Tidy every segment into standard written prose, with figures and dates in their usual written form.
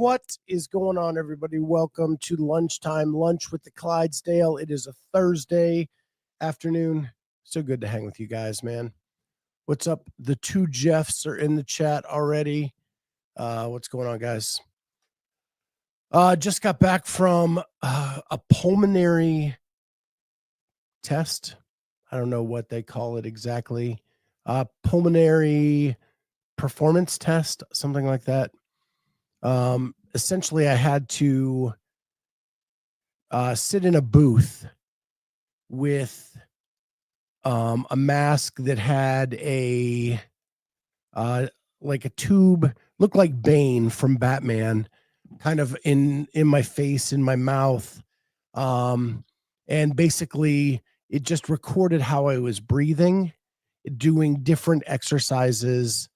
What is going on, everybody? Welcome to Lunchtime Lunch with the Clydesdale. It is a Thursday afternoon. So good to hang with you guys, man. What's up? The two Jeffs are in the chat already. What's going on, guys? Just got back from a pulmonary test. I don't know what they call it exactly. Pulmonary performance test, something like that. Essentially, I had to sit in a booth with a mask that had a like a tube, looked like Bane from Batman, kind of in my face, in my mouth, and basically it just recorded how I was breathing, doing different exercises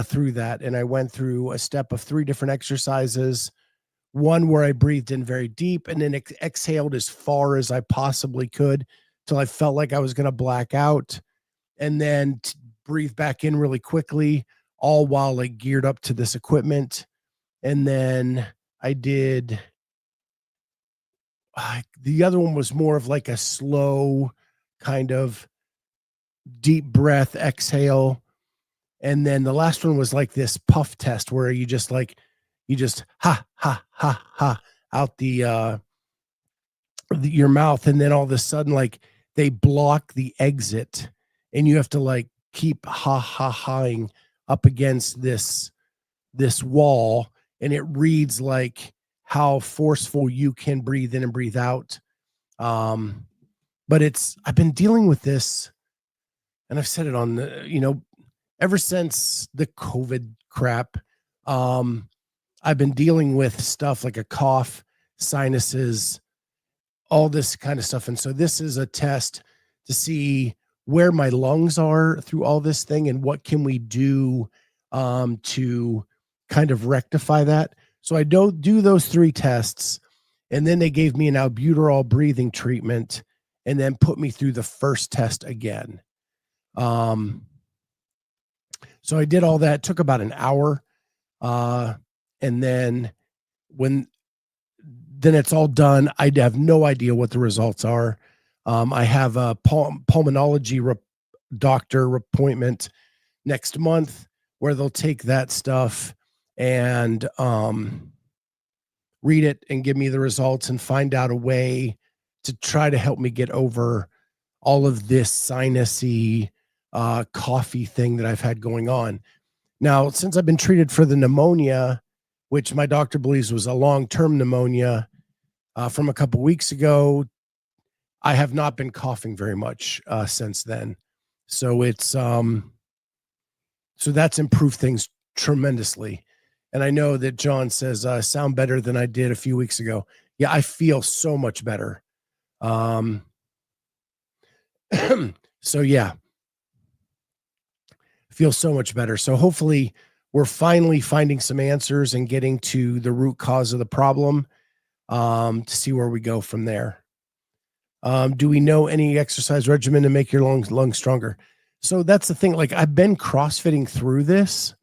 through that. And I went through a step of 3 different exercises, one where I breathed in very deep and then exhaled as far as I possibly could till I felt like I was going to black out, and then breathe back in really quickly, all while like geared up to this equipment. And then I did, the other one was more of like a slow kind of deep breath, exhale. And then the last one was like this puff test where you just ha, ha, ha, ha out your mouth. And then all of a sudden, like they block the exit and you have to like keep ha-ing up against this wall. And it reads like how forceful you can breathe in and breathe out. But I've been dealing with this, and I've said it on the, ever since the COVID crap, I've been dealing with stuff like a cough, sinuses, all this kind of stuff. And so this is a test to see where my lungs are through all this thing and what can we do to kind of rectify that. So I don't do those 3 tests. And then they gave me an albuterol breathing treatment and then put me through the first test again. So I did all that. It took about an hour. And then when it's all done, I have no idea what the results are. I have a pulmonology doctor appointment next month where they'll take that stuff and read it and give me the results and find out a way to try to help me get over all of this sinusy coffee thing that I've had going on. Now, since I've been treated for the pneumonia, which my doctor believes was a long-term pneumonia from a couple weeks ago, I have not been coughing very much since then. So so that's improved things tremendously. And I know that John says I sound better than I did a few weeks ago. Yeah, I feel so much better. So yeah, feel so much better. So hopefully we're finally finding some answers and getting to the root cause of the problem to see where we go from there. Do we know any exercise regimen to make your lungs stronger? So that's the thing. Like I've been CrossFitting through this,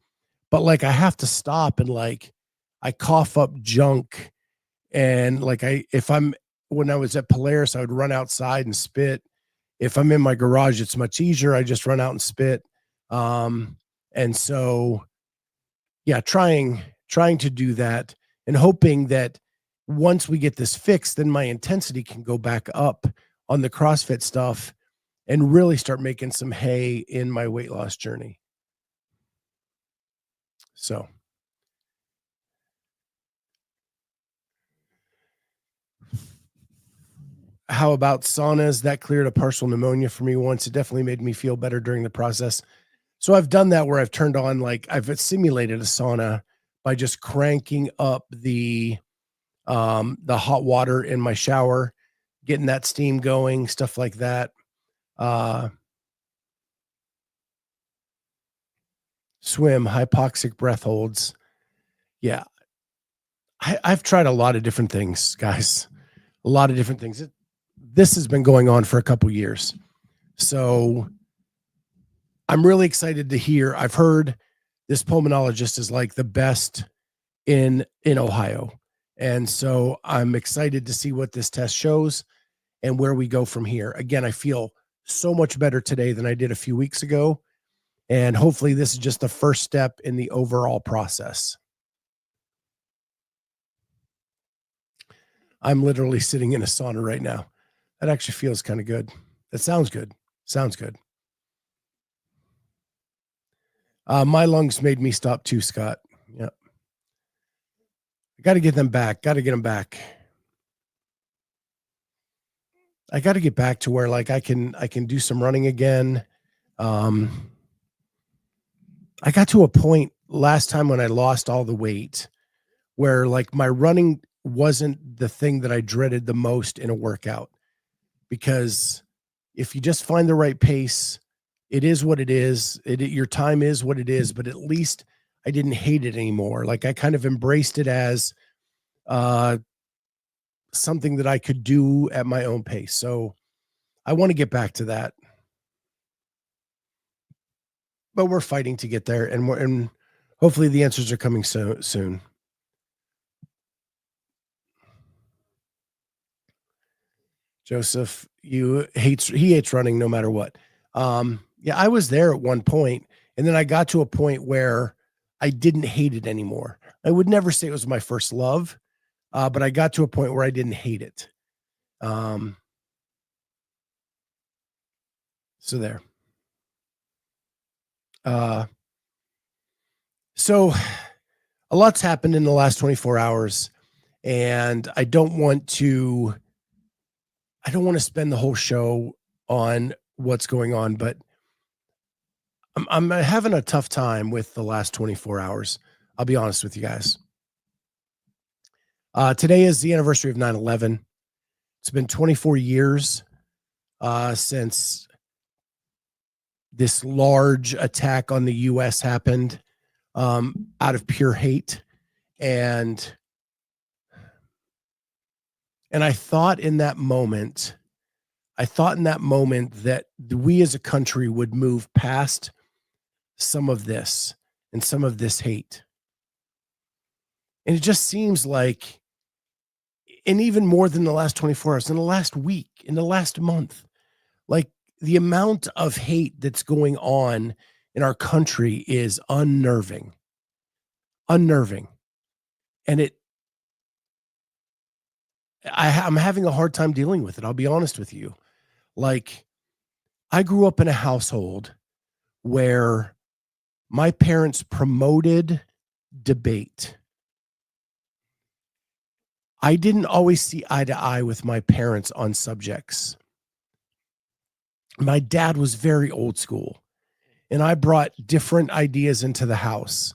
but like I have to stop and like I cough up junk. And like when I was at Polaris, I would run outside and spit. If I'm in my garage, it's much easier. I just run out and spit. And so, yeah, trying to do that and hoping that once we get this fixed, then my intensity can go back up on the CrossFit stuff and really start making some hay in my weight loss journey. So. How about saunas? That cleared a partial pneumonia for me once. It definitely made me feel better during the process. So I've done that where I've turned on, like I've simulated a sauna by just cranking up the hot water in my shower, getting that steam going, stuff like that. Swim, hypoxic breath holds. Yeah. I've tried a lot of different things, guys. A lot of different things. This has been going on for a couple years. So I'm really excited to hear. I've heard this pulmonologist is like the best in Ohio. And so I'm excited to see what this test shows and where we go from here. Again, I feel so much better today than I did a few weeks ago. And hopefully this is just the first step in the overall process. I'm literally sitting in a sauna right now. That actually feels kind of good. That sounds good. Sounds good. My lungs made me stop too, Scott. Yeah. I got to get them back. Got to get them back. I got to get back to where like I can do some running again. I got to a point last time when I lost all the weight where like my running wasn't the thing that I dreaded the most in a workout, because if you just find the right pace, it is what it is. Your time is what it is, but at least I didn't hate it anymore. Like I kind of embraced it as something that I could do at my own pace. So I want to get back to that, but we're fighting to get there, and hopefully the answers are coming soon. Joseph, he hates running no matter what. Yeah, I was there at one point, and then I got to a point where I didn't hate it anymore. I would never say it was my first love, but I got to a point where I didn't hate it. So there. So a lot's happened in the last 24 hours, and I don't want to spend the whole show on what's going on, but I'm having a tough time with the last 24 hours. I'll be honest with you guys. Today is the anniversary of 9/11. It's been 24 years since this large attack on the U.S. happened out of pure hate. And I thought in that moment that we as a country would move past some of this and some of this hate. And it just seems like, and even more than the last 24 hours, in the last week, in the last month, like the amount of hate that's going on in our country is unnerving. And I'm having a hard time dealing with it. I'll be honest with you. Like, I grew up in a household where my parents promoted debate. I didn't always see eye to eye with my parents on subjects. My dad was very old school, and I brought different ideas into the house.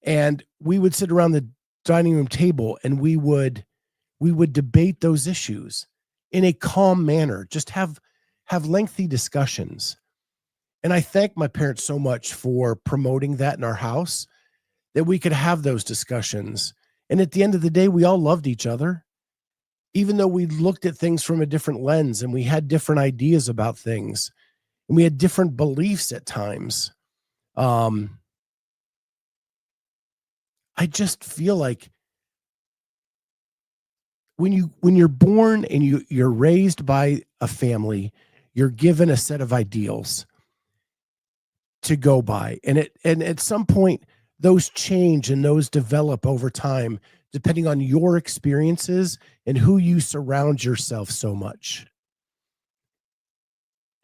And we would sit around the dining room table and we would debate those issues in a calm manner, just have lengthy discussions. And I thank my parents so much for promoting that in our house, that we could have those discussions. And at the end of the day, we all loved each other, even though we looked at things from a different lens and we had different ideas about things and we had different beliefs at times. I just feel like when you're born and you're raised by a family, you're given a set of ideals to go by. And at some point, those change and those develop over time, depending on your experiences and who you surround yourself so much.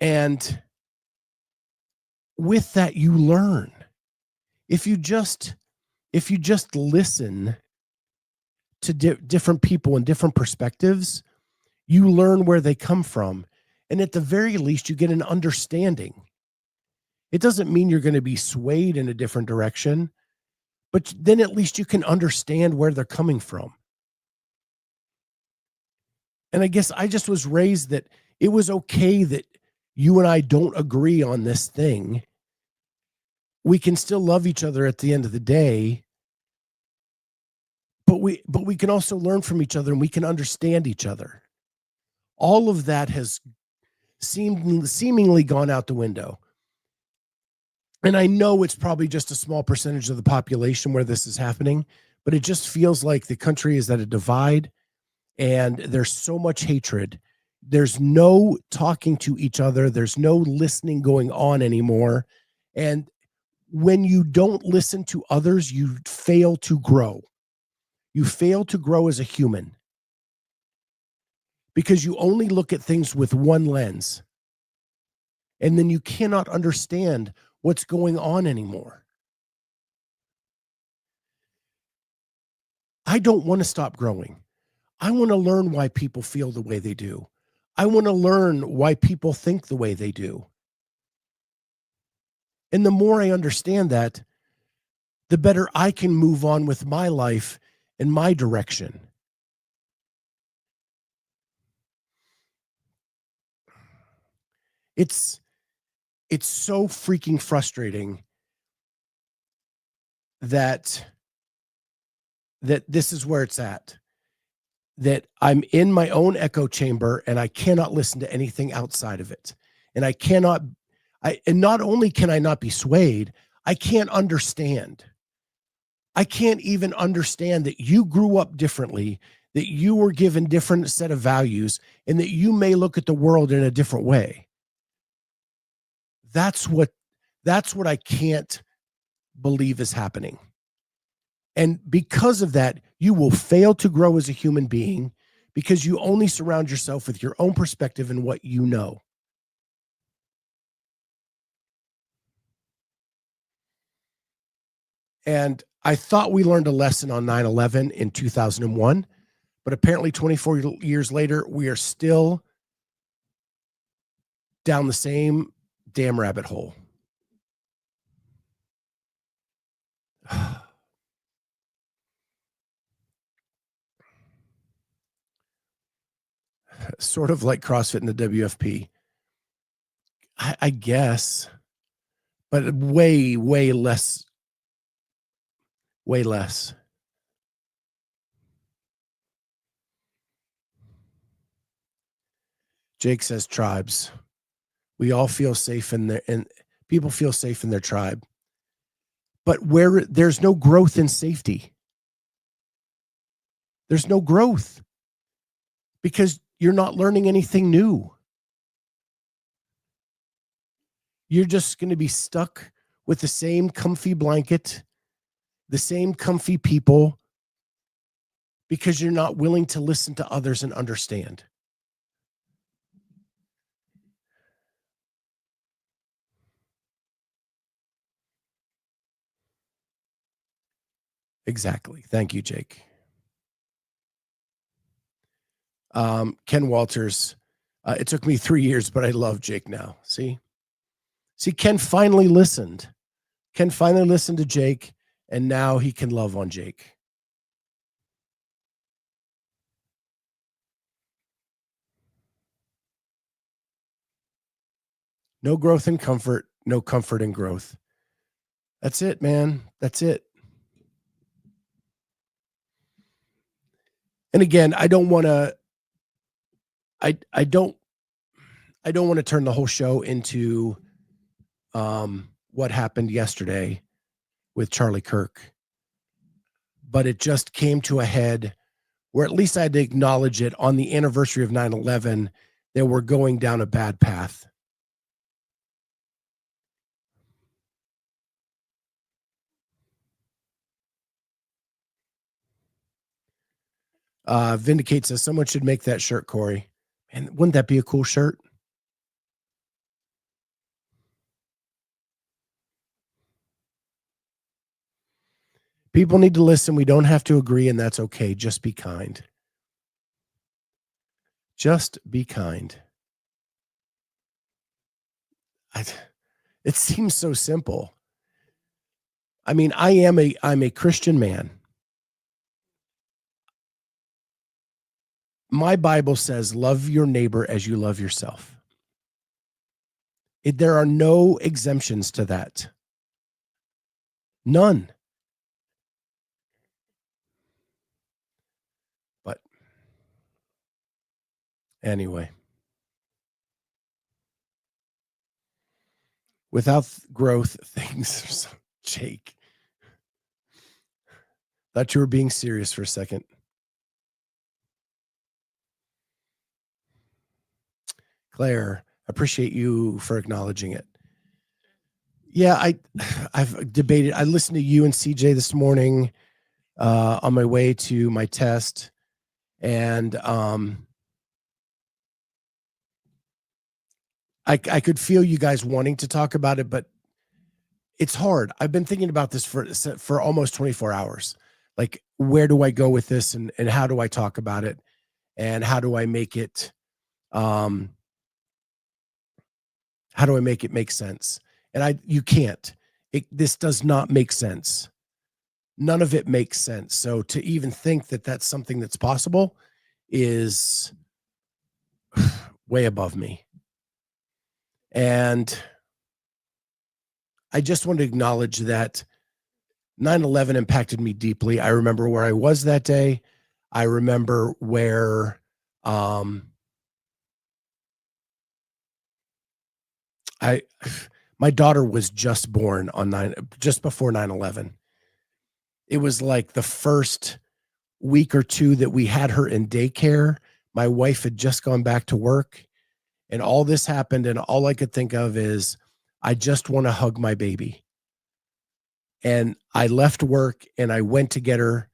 And with that, you learn. If you just listen to different people and different perspectives, you learn where they come from. And at the very least, you get an understanding. It doesn't mean you're going to be swayed in a different direction, but then at least you can understand where they're coming from. And I guess I just was raised that it was okay that you and I don't agree on this thing. We can still love each other at the end of the day, but we can also learn from each other and we can understand each other. All of that has seemingly gone out the window. And I know it's probably just a small percentage of the population where this is happening, but it just feels like the country is at a divide and there's so much hatred. There's no talking to each other. There's no listening going on anymore. And when you don't listen to others, you fail to grow. You fail to grow as a human because you only look at things with one lens. And then you cannot understand what's going on anymore. I don't want to stop growing. I want to learn why people feel the way they do. I want to learn why people think the way they do. And the more I understand that, the better I can move on with my life and my direction. It's so freaking frustrating that this is where it's at. That I'm in my own echo chamber and I cannot listen to anything outside of it. And and not only can I not be swayed, I can't understand. I can't even understand that you grew up differently, that you were given different set of values, and that you may look at the world in a different way. That's what I can't believe is happening. And because of that, you will fail to grow as a human being because you only surround yourself with your own perspective and what you know. And I thought we learned a lesson on 9/11 in 2001, but apparently 24 years later, we are still down the same damn rabbit hole. Sort of like CrossFit and the WFP. I guess, but way, way less. Way less. Jake says tribes. We all feel safe in there, and people feel safe in their tribe. But where there's no growth in safety, there's no growth because you're not learning anything new. You're just going to be stuck with the same comfy blanket, the same comfy people, because you're not willing to listen to others and understand. Exactly. Thank you, Jake. Ken Walters. It took me 3 years, but I love Jake now. See, Ken finally listened. Ken finally listened to Jake, and now he can love on Jake. No growth in comfort, no comfort in growth. That's it, man. That's it. And again, I don't want to I don't want to turn the whole show into what happened yesterday with Charlie Kirk. But it just came to a head where at least I had to acknowledge it on the anniversary of 9/11 that we're going down a bad path. Vindicate says someone should make that shirt, Corey. And wouldn't that be a cool shirt? People need to listen. We don't have to agree, and that's okay. Just be kind. Just be kind. It seems so simple. I mean, I'm a Christian man. My Bible says, love your neighbor as you love yourself. There are no exemptions to that. None. But anyway, Without growth, things are so Jake. Thought you were being serious for a second. Claire, appreciate you for acknowledging it. Yeah, I've debated. I listened to you and CJ this morning on my way to my test, and I could feel you guys wanting to talk about it, but it's hard. I've been thinking about this for almost 24 hours. Like, where do I go with this, and how do I talk about it, and how do I make it make sense? And you can't. This does not make sense. None of it makes sense. So to even think that that's something that's possible is way above me. And I just want to acknowledge that 9/11 impacted me deeply. I remember where I was that day. I remember where my daughter was just born on just before 9/11. It was like the first week or two that we had her in daycare. My wife had just gone back to work, and all this happened, and all I could think of is, I just want to hug my baby. And I left work and I went to get her,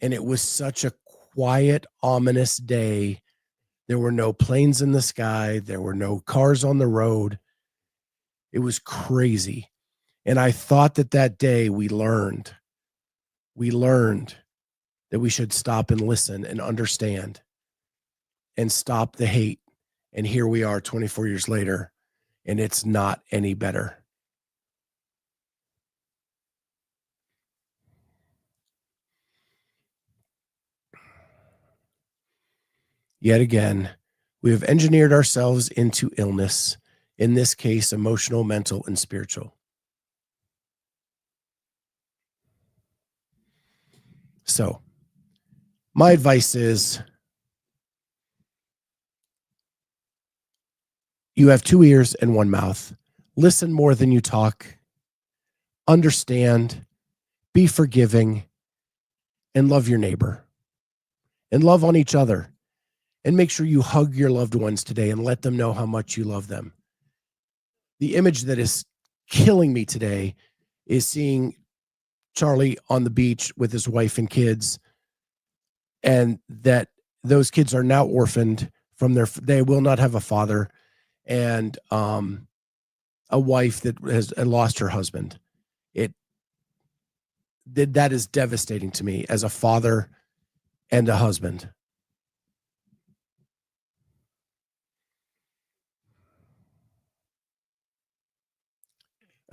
and it was such a quiet, ominous day. There were no planes in the sky. There were no cars on the road. It was crazy. And I thought that day we learned that we should stop and listen and understand and stop the hate. And here we are 24 years later, and it's not any better. Yet again, we have engineered ourselves into illness, in this case, emotional, mental, and spiritual. So, my advice is, you have 2 ears and 1 mouth. Listen more than you talk. Understand, be forgiving, and love your neighbor. And love on each other. And make sure you hug your loved ones today and let them know how much you love them. The image that is killing me today is seeing Charlie on the beach with his wife and kids, and that those kids are now orphaned from they will not have a father, and a wife that has lost her husband. That is devastating to me as a father and a husband.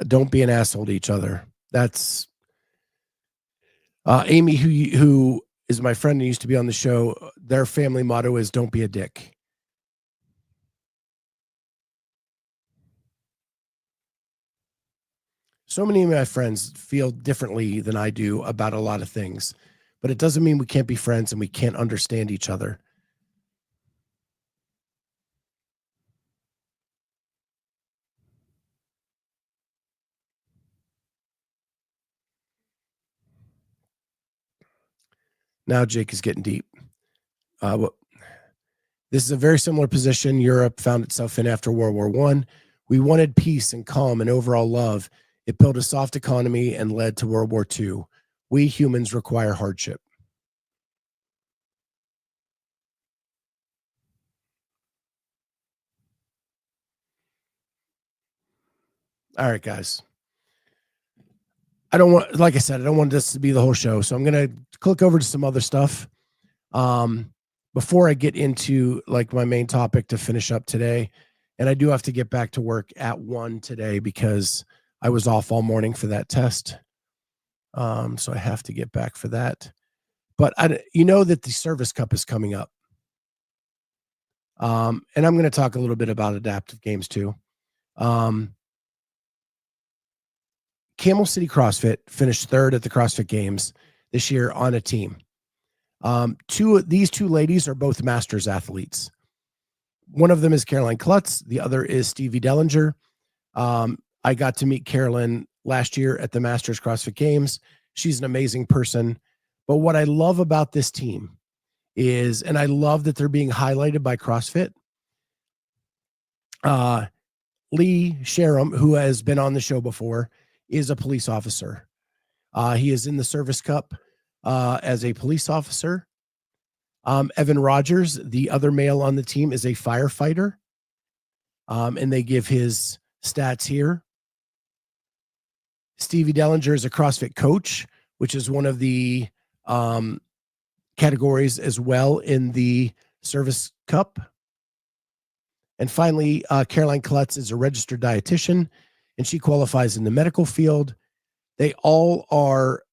Don't be an asshole to each other. That's Amy, who is my friend and used to be on the show. Their family motto is "Don't be a dick." So many of my friends feel differently than I do about a lot of things, but it doesn't mean we can't be friends and we can't understand each other. Now Jake is getting deep. This is a very similar position Europe found itself in after World War I. We wanted peace and calm and overall love. It built a soft economy and led to World War II. We humans require hardship. All right, guys. Like I said, I don't want this to be the whole show. So I'm going to click over to some other stuff. Before I get into like my main topic to finish up today. And I do have to get back to work at 1 today because I was off all morning for that test. So I have to get back for that. But you know that the Service Cup is coming up. And I'm going to talk a little bit about adaptive games too. Camel City CrossFit finished 3rd at the CrossFit Games this year on a team. These two ladies are both masters athletes. One of them is Caroline Klutz. The other is Stevie Dellinger. I got to meet Carolyn last year at the Masters CrossFit Games. She's an amazing person. But what I love about this team is, and I love that they're being highlighted by CrossFit. Lee Sharam, who has been on the show before, is a police officer. He is in the Service Cup as a police officer. Evan Rogers, the other male on the team, is a firefighter. And they give his stats here. Stevie Dellinger is a CrossFit coach, which is one of the categories as well in the Service Cup. And finally, Caroline Klutz is a registered dietitian, and she qualifies in the medical field. They all are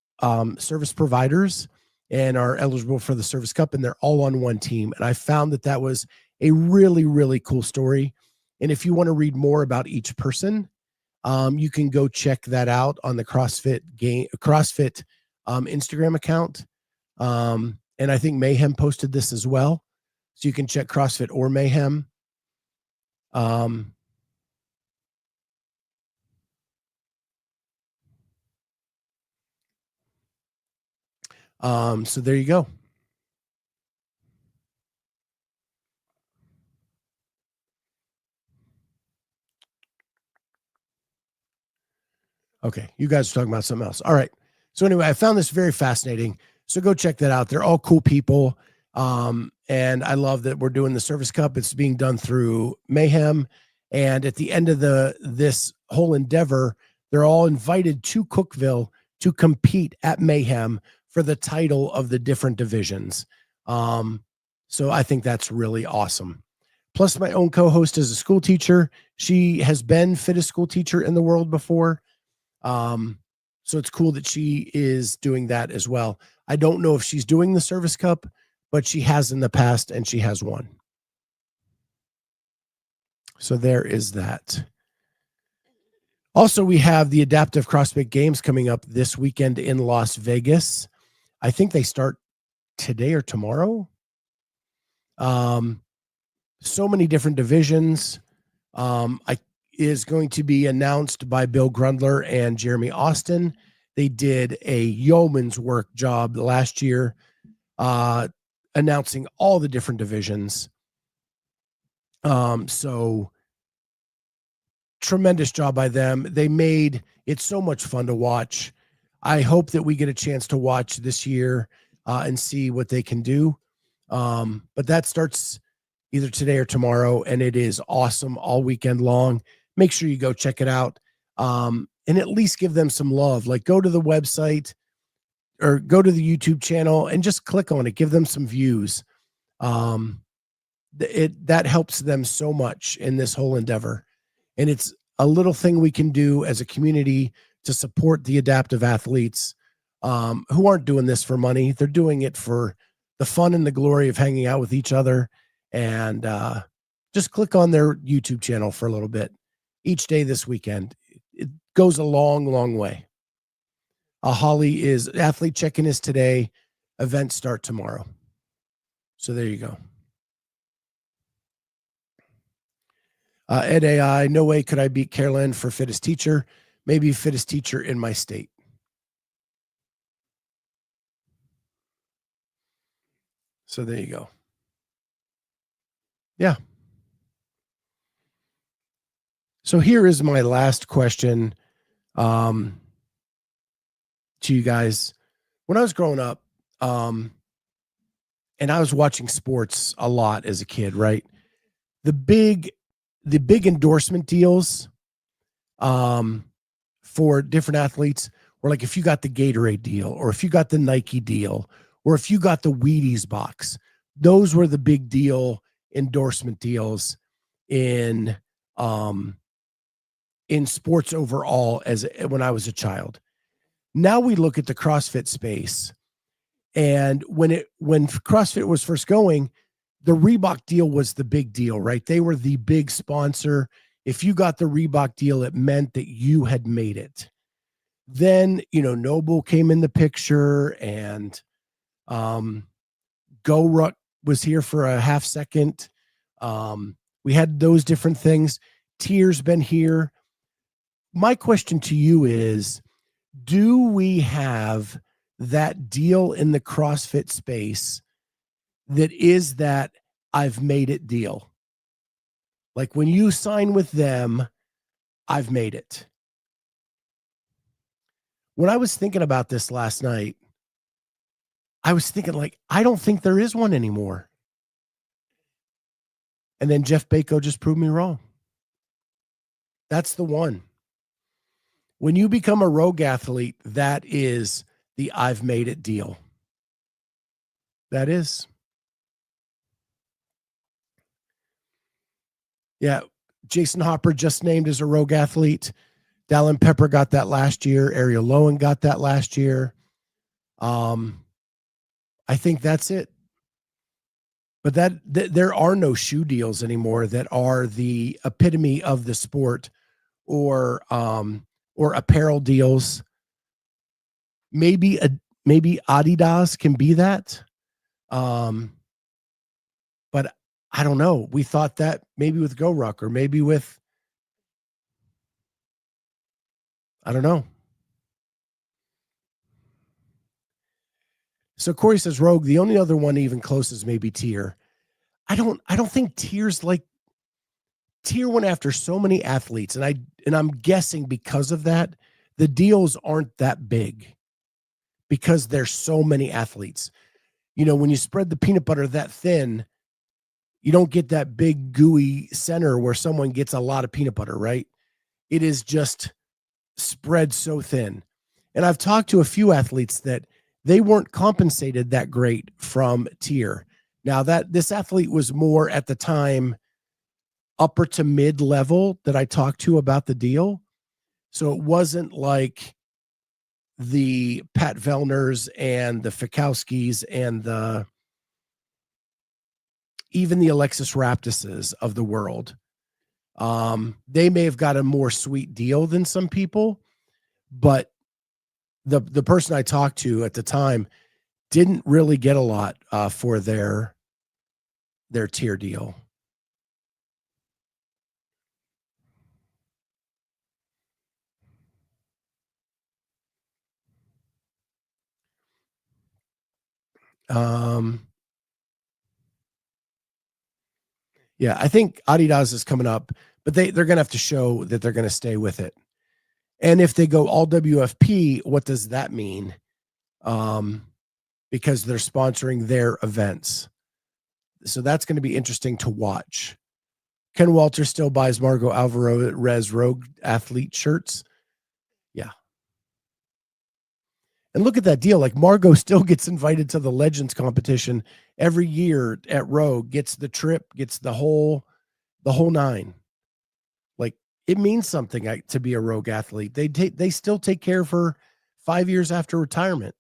service providers and are eligible for the Service Cup, and they're all on one team. And I found that that was a really, really cool story. And if you want to read more about each person, you can go check that out on the CrossFit Instagram account. And I think Mayhem posted this as well. So you can check CrossFit or Mayhem. So there you go. Okay, you guys are talking about something else. All right. So anyway, I found this very fascinating. So go check that out. They're all cool people. And I love that we're doing the Service Cup. It's being done through Mayhem. And at the end of this whole endeavor, they're all invited to Cookeville to compete at Mayhem for the title of the different divisions. So I think that's really awesome. Plus, my own co-host is a school teacher. She has been fittest school teacher in the world before. So it's cool that she is doing that as well. I don't know if she's doing the Service Cup, but she has in the past and she has won. So there is that. Also, we have the Adaptive CrossFit Games coming up this weekend in Las Vegas. I think they start today or tomorrow. So many different divisions. Is going to be announced by Bill Grundler and Jeremy Austin. They did a yeoman's work job last year, announcing all the different divisions. So tremendous job by them. They made it so much fun to watch. I hope that we get a chance to watch this year and see what they can do. But that starts either today or tomorrow, and it is awesome all weekend long. Make sure you go check it out, and at least give them some love. Like, go to the website or go to the YouTube channel and just click on it. Give them some views. That helps them so much in this whole endeavor. And it's a little thing we can do as a community to support the adaptive athletes who aren't doing this for money. They're doing it for the fun and the glory of hanging out with each other. And just click on their YouTube channel for a little bit each day this weekend. It goes a long, long way. Holly is athlete check-in is today. Events start tomorrow. So there you go. Ed AI, no way could I beat Carolyn for fittest teacher. Maybe fittest teacher in my state. So there you go. Yeah. So here is my last question to you guys. When I was growing up, and I was watching sports a lot as a kid, right? The big endorsement deals for different athletes were like, if you got the Gatorade deal, or if you got the Nike deal, or if you got the Wheaties box, those were the big deal endorsement deals in sports overall when I was a child. Now we look at the CrossFit space, and when CrossFit was first going, the Reebok deal was the big deal, right? They were the big sponsor. If you got the Reebok deal, it meant that you had made it. Then, Noble came in the picture, and GoRuck was here for a half second. We had those different things. Tier's been here. my question to you is, do we have that deal in the CrossFit space that is that I've made it deal? Like when you sign with them, I've made it. When I was thinking about this last night, I was thinking like, I don't think there is one anymore. And then Jeff Bako just proved me wrong. That's the one. When you become a rogue athlete, that is the I've made it deal. That is. Yeah. Jason Hopper just named as a rogue athlete. Dallin Pepper got that last year. Ariel Lowen got that last year. I think that's it. But there are no shoe deals anymore that are the epitome of the sport, or apparel deals. Maybe Adidas can be that. But I don't know. We thought that maybe with GoRuck, or maybe with, I don't know. So Corey says Rogue. The only other one even close is maybe Tier. I don't think Tier's like, Tier went after so many athletes, and I'm guessing because of that, the deals aren't that big because there's so many athletes. You know, when you spread the peanut butter that thin, you don't get that big gooey center where someone gets a lot of peanut butter, right? It is just spread so thin. And I've talked to a few athletes that they weren't compensated that great from Tier. Now that this athlete was more at the time upper to mid level that I talked to about the deal. So it wasn't like the Pat Vellners and the Fikowskis and even the Alexis Raptises of the world. They may have got a more sweet deal than some people, but the person I talked to at the time didn't really get a lot for their Tier deal. Yeah, I think Adidas is coming up, but they're going to have to show that they're going to stay with it. And if they go all WFP, what does that mean? Because they're sponsoring their events. So that's going to be interesting to watch. Ken Walter still buys Margot Alvarez Rogue athlete shirts. Yeah. And look at that deal. Like Margot still gets invited to the Legends competition every year at Rogue, gets the trip, gets the whole nine. Like it means something to be a Rogue athlete. They still take care of her 5 years after retirement.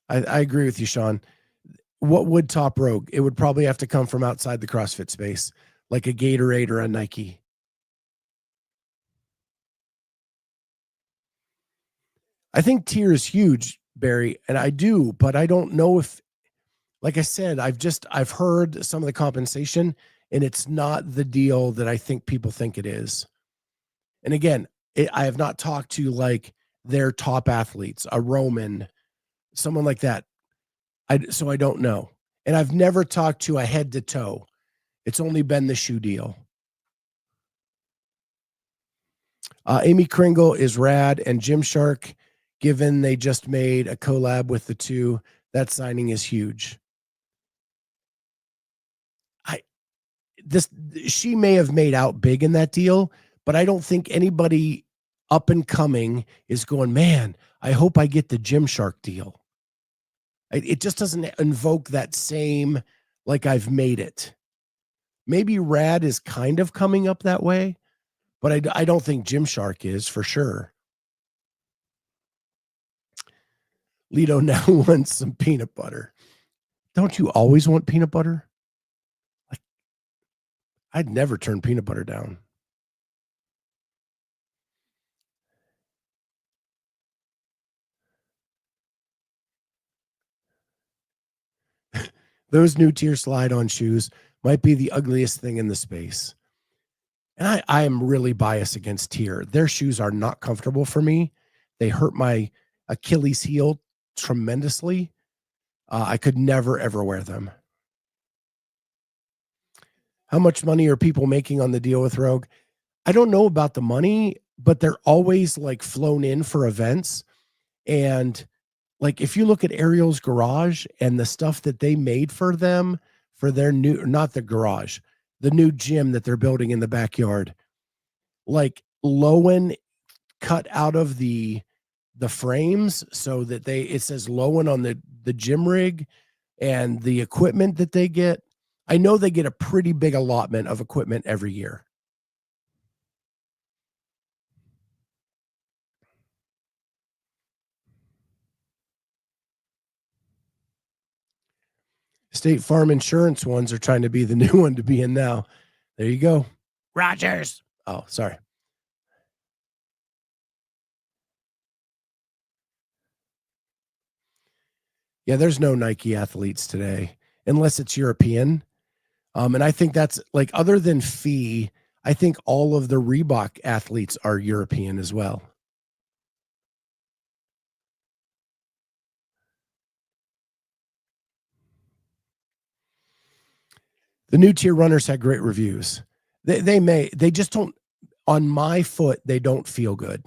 I agree with you, Sean. What would top Rogue? It would probably have to come from outside the CrossFit space, like a Gatorade or a Nike. I think Tier is huge, Barry, and I do, but I don't know if, like I said, I've heard some of the compensation, and it's not the deal that I think people think it is. And again, I have not talked to like their top athletes, a Roman, someone like that. So I don't know. And I've never talked to a head to toe. It's only been the shoe deal. Amy Kringle is rad, and Gymshark, given they just made a collab with the two, that signing is huge. She may have made out big in that deal, but I don't think anybody up and coming is going, man, I hope I get the Gymshark deal. It just doesn't invoke that same, like I've made it. Maybe Rad is kind of coming up that way, but I don't think Gymshark is for sure. Lido now wants some peanut butter. Don't you always want peanut butter? Like, I'd never turn peanut butter down. Those new tier slide on shoes might be the ugliest thing in the space. And I am really biased against tier. Their shoes are not comfortable for me. They hurt my Achilles heel tremendously. I could never, ever wear them. How much money are people making on the deal with Rogue? I don't know about the money, but they're always like flown in for events. And like if you look at Ariel's garage and the stuff that they made for them for their new, not the garage, the new gym that they're building in the backyard, like Lowen cut out of the frames so that it says Lowen on the gym rig and the equipment that they get. I know they get a pretty big allotment of equipment every year. State Farm Insurance ones are trying to be the new one to be in now. There you go. Rogers. Oh, sorry. Yeah, there's no Nike athletes today unless it's European. And I think that's like, other than Fee, I think all of the Reebok athletes are European as well. The new tier runners had great reviews. They just don't, on my foot, they don't feel good.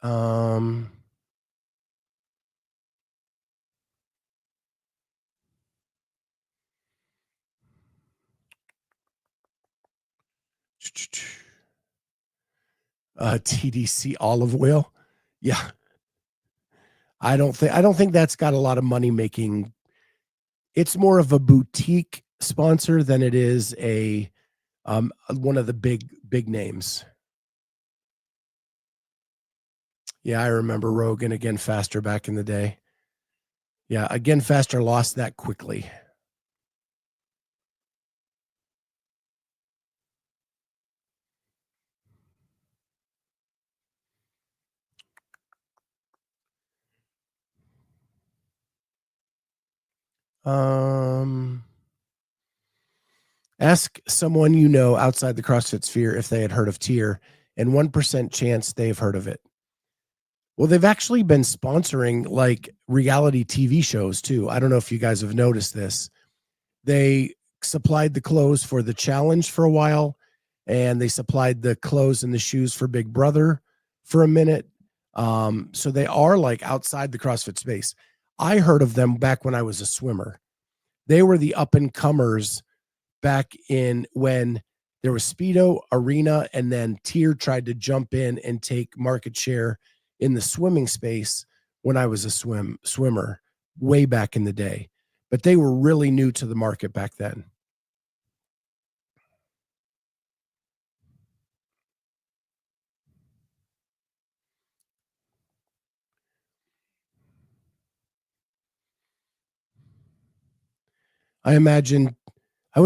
Um, TDC olive oil. Yeah. I don't think that's got a lot of money making. It's more of a boutique sponsor than it is a one of the big names. Yeah, I remember Rogan Again Faster back in the day. Yeah, Again Faster lost that quickly. Ask someone you know outside the CrossFit sphere if they had heard of Tier, and 1% chance they've heard of it. Well, they've actually been sponsoring like reality TV shows too. I don't know if you guys have noticed this. They supplied the clothes for the challenge for a while, and they supplied the clothes and the shoes for Big Brother for a minute. So they are like outside the CrossFit space. I heard of them back when I was a swimmer. They were the up and comers back in when there was Speedo, Arena, and then Tier tried to jump in and take market share in the swimming space when I was a swimmer way back in the day. But they were really new to the market back then. I would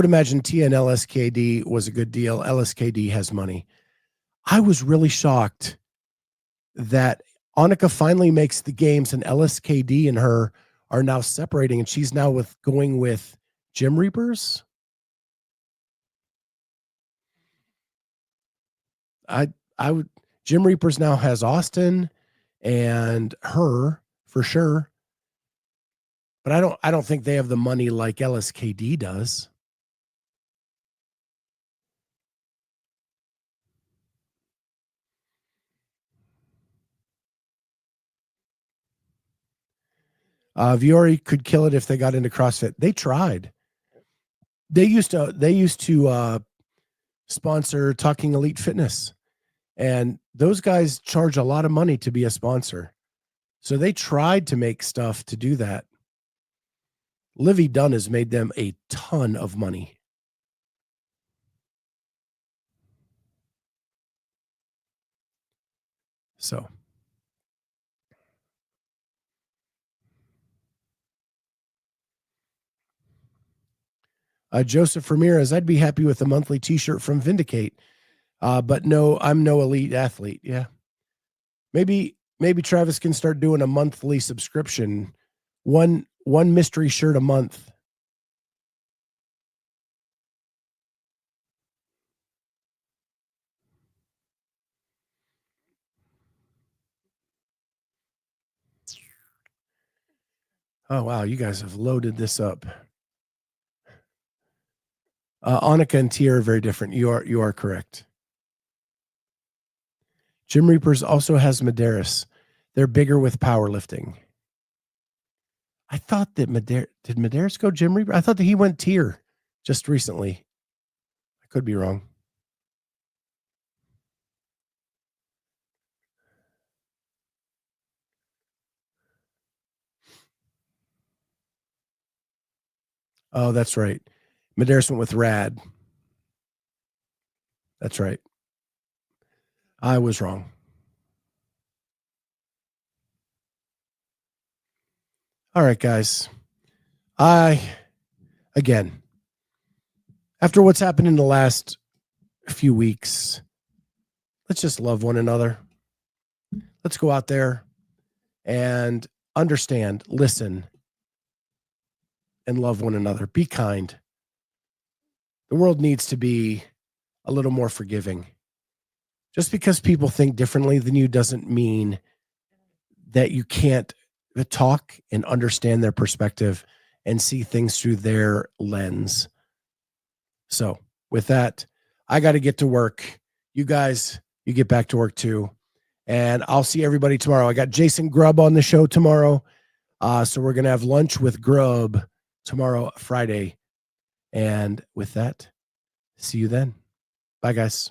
imagine TNLSKD was a good deal. LSKD has money. I was really shocked that Annika finally makes the games and LSKD and her are now separating, and she's now going with Gym Reapers. I would Gym Reapers now has Austin and her for sure. But I don't think they have the money like LSKD does. Viore could kill it if they got into CrossFit. They tried. They used to sponsor Talking Elite Fitness, and those guys charge a lot of money to be a sponsor. So they tried to make stuff to do that. Livy Dunn has made them a ton of money. So Joseph Ramirez, I'd be happy with a monthly t-shirt from Vindicate. But no, I'm no elite athlete. Yeah. Maybe Travis can start doing a monthly subscription. One mystery shirt a month. Oh wow, you guys have loaded this up. Annika and Tia are very different. You are correct. Jim Reapers also has Medeiros. They're bigger with powerlifting. I thought that did Medeiros go Jim Reaper? I thought that he went Tier just recently. I could be wrong. Oh, that's right. Medeiros went with Rad. That's right. I was wrong. All right, guys. Again, after what's happened in the last few weeks, let's just love one another. Let's go out there and understand, listen, and love one another. Be kind. The world needs to be a little more forgiving. Just because people think differently than you doesn't mean that you can't talk and understand their perspective and see things through their lens. So, with that, I got to get to work. You guys, you get back to work too. And I'll see everybody tomorrow. I got Jason Grubb on the show tomorrow. So we're going to have lunch with Grubb tomorrow, Friday. And with that, see you then. Bye, guys.